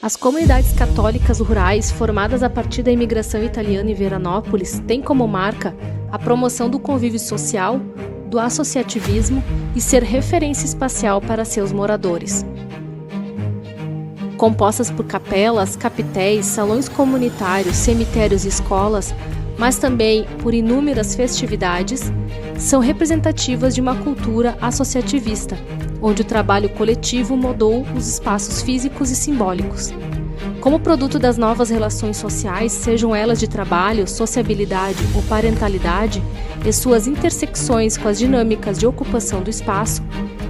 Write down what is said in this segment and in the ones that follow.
As comunidades católicas rurais formadas a partir da imigração italiana em Veranópolis têm como marca a promoção do convívio social, do associativismo e ser referência espacial para seus moradores. Compostas por capelas, capitéis, salões comunitários, cemitérios e escolas, mas também por inúmeras festividades, são representativas de uma cultura associativista, onde o trabalho coletivo moldou os espaços físicos e simbólicos. Como produto das novas relações sociais, sejam elas de trabalho, sociabilidade ou parentalidade, e suas intersecções com as dinâmicas de ocupação do espaço,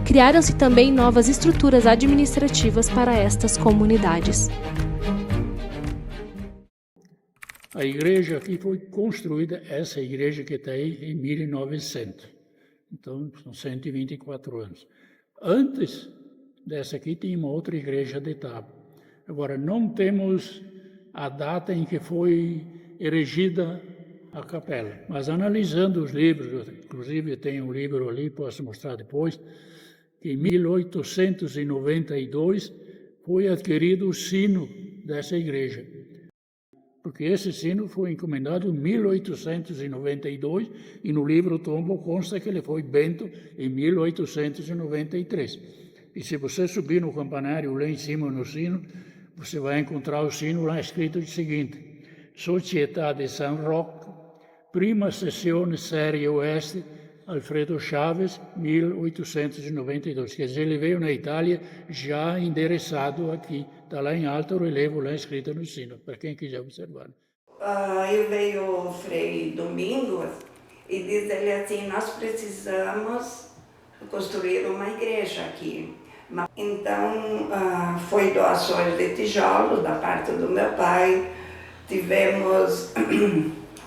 criaram-se também novas estruturas administrativas para estas comunidades. A igreja aqui foi construída, essa igreja que está aí, em 1900. Então, são 124 anos. Antes dessa aqui, tinha uma outra igreja de tábua. Agora, não temos a data em que foi erigida a capela. Mas analisando os livros, inclusive tem um livro ali, posso mostrar depois, que em 1892 foi adquirido o sino dessa igreja. Porque esse sino foi encomendado em 1892 e no livro tombo consta que ele foi bento em 1893. E se você subir no campanário lá em cima no sino, você vai encontrar o sino lá escrito o seguinte: Società di San Roque, prima sessione série oeste, Alfredo Chaves, 1892. Quer dizer, ele veio na Itália já endereçado aqui. Está lá em alto relevo, lá escrito no sino, para quem quiser observar. Aí veio o Frei Domingos e diz ele assim: nós precisamos construir uma igreja aqui. Então, foi doações de tijolos da parte do meu pai. Tivemos,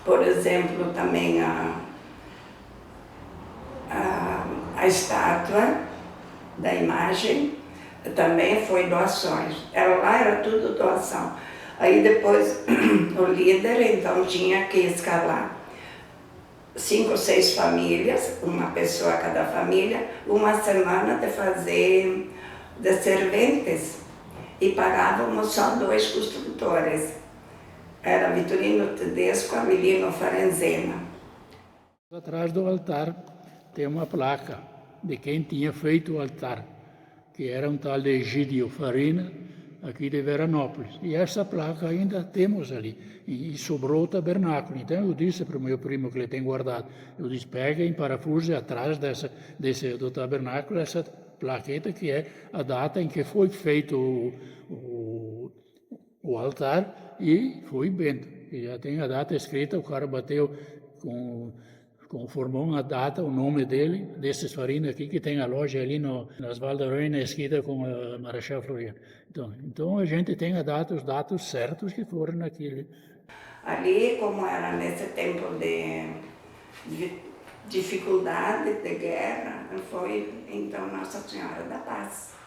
por exemplo, também a estátua da imagem, também foi doações. Lá era tudo doação. Aí depois o líder então tinha que escalar 5 ou 6 famílias, uma pessoa a cada família, uma semana de fazer de serventes, e pagávamos só 2 construtores. Era Vitorino Tedesco e Avelino Farenzena. Atrás do altar tem uma placa de quem tinha feito o altar, que era um tal de Egídio Farina, aqui de Veranópolis. E essa placa ainda temos ali, e sobrou o tabernáculo. Então eu disse para o meu primo que ele tem guardado, eu disse, pega em parafuso atrás do tabernáculo essa plaqueta que é a data em que foi feito o altar e foi bento. E já tem a data escrita, o cara bateu formou uma data, o nome dele, desses farinas aqui, que tem a loja ali nas Valdarões, esquina com a Marechal Floriano. Então a gente tem a data, os dados certos que foram naquele. Ali, como era nesse tempo de dificuldade, de guerra, foi então Nossa Senhora da Paz.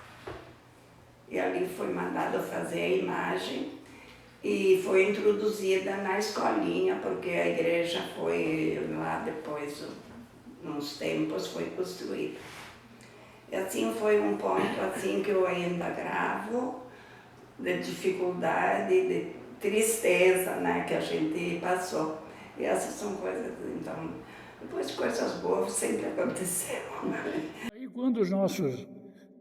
E ali foi mandado fazer a imagem e foi introduzida na escolinha, porque a igreja foi lá depois, uns tempos, foi construída. E assim foi um ponto assim que eu ainda gravo, de dificuldade, de tristeza, né, que a gente passou. E essas são coisas, então, depois coisas boas sempre aconteceram. Né? Aí quando os nossos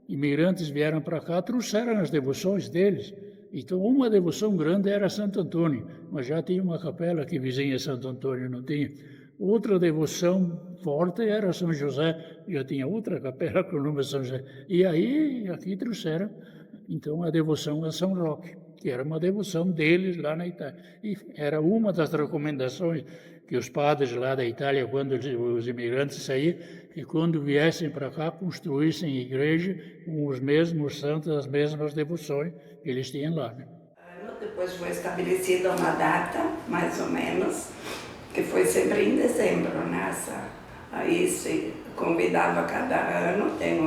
imigrantes vieram para cá, trouxeram as devoções deles. Então, uma devoção grande era Santo Antônio, mas já tinha uma capela que vizinha Santo Antônio, não tinha. Outra devoção forte era São José, já tinha outra capela com o nome de São José. E aí, aqui trouxeram, então, a devoção a São Roque, que era uma devoção deles lá na Itália. E era uma das recomendações que os padres lá da Itália, quando os imigrantes saíam, que quando viessem para cá, construíssem igreja com os mesmos santos, as mesmas devoções que eles tinham lá. Né? Depois foi estabelecida uma data, mais ou menos, que foi sempre em dezembro, né? Aí se convidava cada ano, tem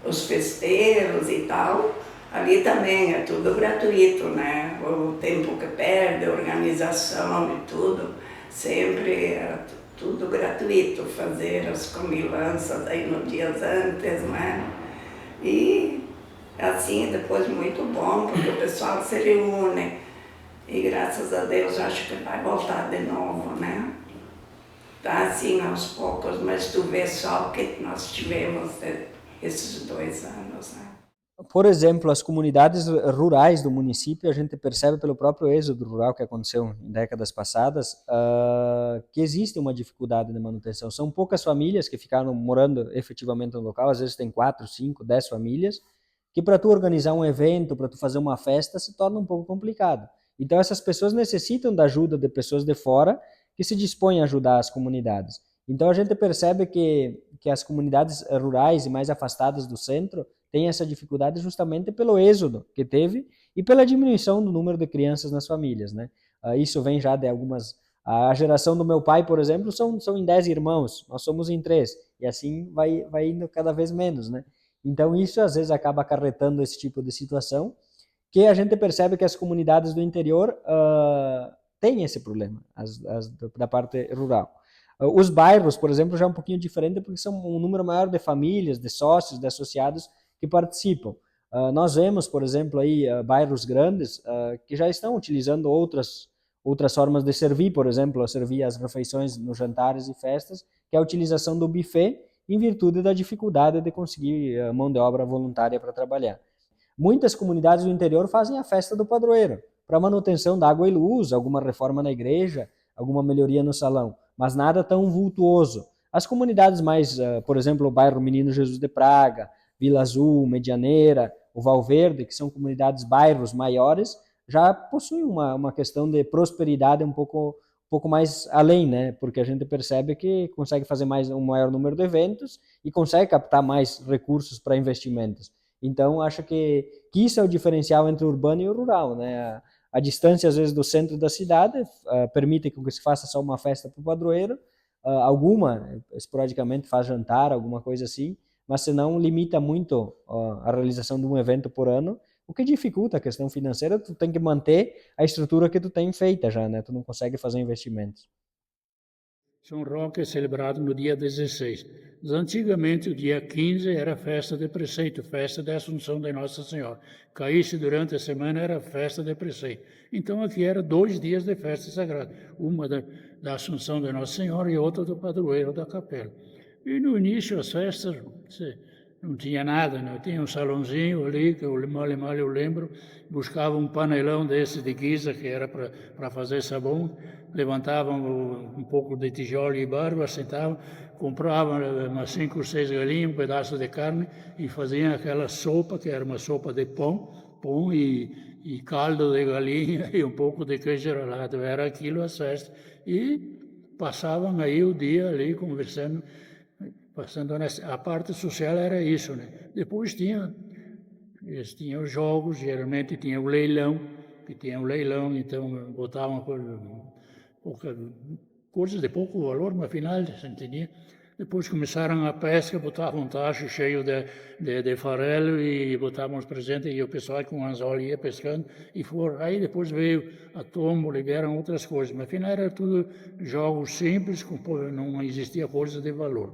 os festeiros e tal. Ali também é tudo gratuito, né? O tempo que perde, a organização e tudo, sempre era tudo gratuito, fazer as comilanças aí nos dias antes, né? E Assim, depois muito bom, porque o pessoal se reúne. E graças a Deus acho que vai voltar de novo, né? Tá assim aos poucos, mas tu vê só o que nós tivemos esses 2 anos, né? Por exemplo, as comunidades rurais do município, a gente percebe pelo próprio êxodo rural que aconteceu em décadas passadas, que existe uma dificuldade de manutenção. São poucas famílias que ficaram morando efetivamente no local, às vezes tem 4, 5, 10 famílias, que para tu organizar um evento, para tu fazer uma festa, se torna um pouco complicado. Então essas pessoas necessitam da ajuda de pessoas de fora que se dispõem a ajudar as comunidades. Então a gente percebe que as comunidades rurais e mais afastadas do centro tem essa dificuldade justamente pelo êxodo que teve e pela diminuição do número de crianças nas famílias, né? Isso vem já de algumas... A geração do meu pai, por exemplo, são em 10 irmãos, nós somos em 3, e assim vai indo cada vez menos, né? Então isso às vezes acaba acarretando esse tipo de situação, que a gente percebe que as comunidades do interior têm esse problema, da parte rural. Os bairros, por exemplo, já é um pouquinho diferente, porque são um número maior de famílias, de sócios, de associados que participam. Nós vemos, por exemplo, aí bairros grandes que já estão utilizando outras formas de servir, por exemplo, servir as refeições nos jantares e festas, que é a utilização do buffet, em virtude da dificuldade de conseguir mão de obra voluntária para trabalhar. Muitas comunidades do interior fazem a festa do padroeiro, para manutenção da água e luz, alguma reforma na igreja, alguma melhoria no salão, mas nada tão vultuoso. As comunidades mais, por exemplo, o bairro Menino Jesus de Praga, Vila Azul, Medianeira, o Valverde, que são comunidades, bairros maiores, já possuem uma questão de prosperidade um pouco mais além, né? Porque a gente percebe que consegue fazer um maior número de eventos e consegue captar mais recursos para investimentos. Então, acho que isso é o diferencial entre o urbano e o rural, né? A distância, às vezes, do centro da cidade permite que se faça só uma festa para o padroeiro, alguma, esporadicamente, faz jantar, alguma coisa assim, mas senão limita muito a realização de um evento por ano, o que dificulta a questão financeira. Tu tem que manter a estrutura que tu tem feita já, né? Tu não consegue fazer investimentos. São Roque é celebrado no dia 16. Antigamente, o dia 15 era festa de preceito, festa da Assunção de Nossa Senhora. Caísse durante a semana, era festa de preceito. Então, aqui era 2 dias de festa sagrada. Uma da Assunção de Nossa Senhora e outra do padroeiro da capela. E no início, as festas, não tinha nada, né? Tinha um salãozinho ali, que eu mal eu lembro, buscava um panelão desse de guisa, que era para fazer sabão, levantavam um pouco de tijolo e barro, assentavam, compravam umas 5 ou 6 galinhas, um pedaço de carne, e faziam aquela sopa, que era uma sopa de pão e caldo de galinha e um pouco de queijo ralado. Era aquilo as festas. E passavam aí o dia ali conversando, passando a parte social era isso, né? Depois eles tinham os jogos, geralmente tinha o leilão, então botavam coisas de pouco valor, mas afinal, você entendia? Depois começaram a pesca, botavam um tacho cheio de farelo e botavam os presentes, e o pessoal com anzol ia pescando, e foram. Aí depois veio a tombola, vieram outras coisas, mas afinal era tudo jogos simples, não existia coisa de valor.